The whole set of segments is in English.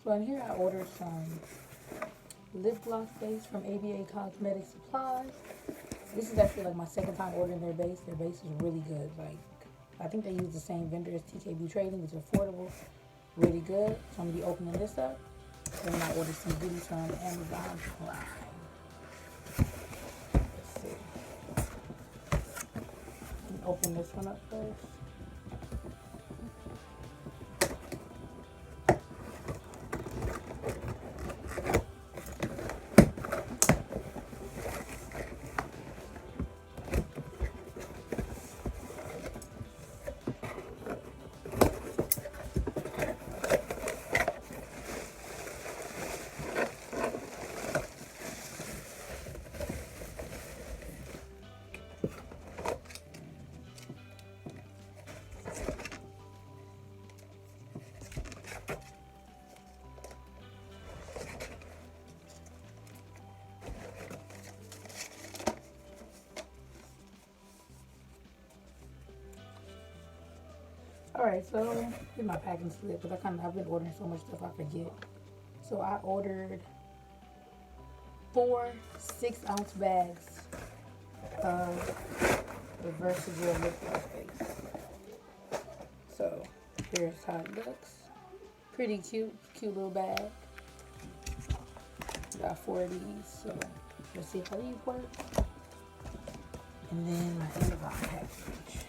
So in here I ordered some lip gloss base from ABA Cosmetic Supplies. This is actually like my second time ordering their base. Their base is really good. Like, I think they use the same vendor as TKB Trading. It's affordable, really good. So I'm gonna be opening this up. And then I ordered some goodies from Amazon Prime. Let's see. Open this one up first. Alright, so here's my packing slip because I've been ordering so much stuff I forget. So I ordered 4 6-ounce bags of the Versatile lip gloss base. So here's how it looks. Pretty cute little bag. Got 4 of these, so let's see how these work. And then my Amazon package.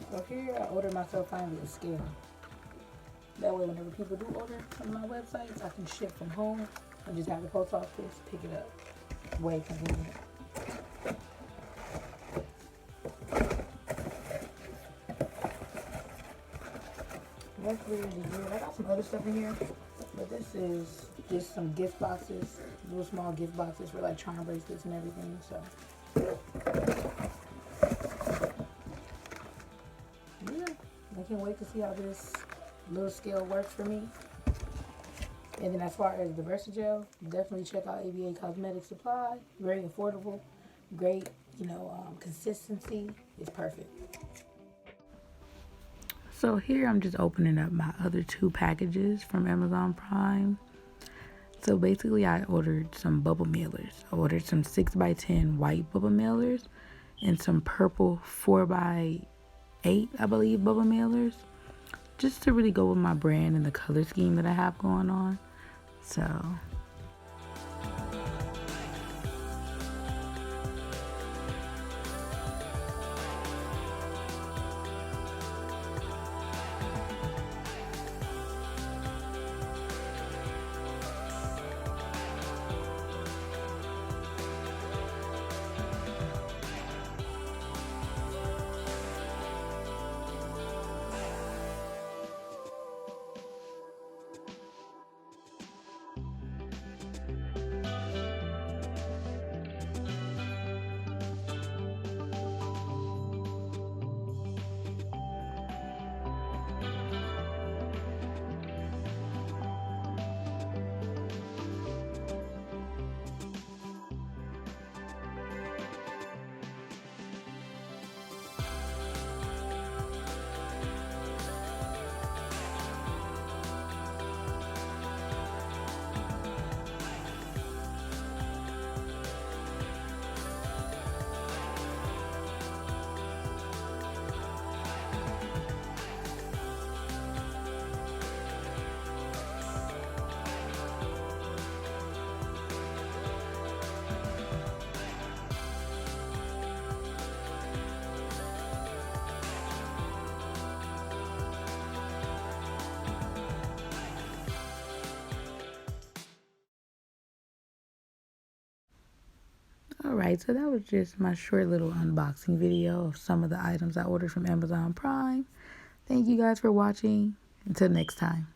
So here I ordered myself finally a scale. That way whenever people do order from my websites, I can ship from home and just have the post office pick it up. Way convenient. That's really good. I got some other stuff in here, but this is just some gift boxes, little small gift boxes for like charm bracelets and everything. So yeah, I can't wait to see how this little scale works for me. And then as far as the Versagel, definitely check out ABA Cosmetic Supply. Very affordable, great, consistency is perfect. So here I'm just opening up my other 2 packages from Amazon Prime. So basically I ordered some bubble mailers. I ordered some 6x10 white bubble mailers and some purple 4x8, I believe, bubble mailers. Just to really go with my brand and the color scheme that I have going on. So alright, so that was just my short little unboxing video of some of the items I ordered from Amazon Prime. Thank you guys for watching. Until next time.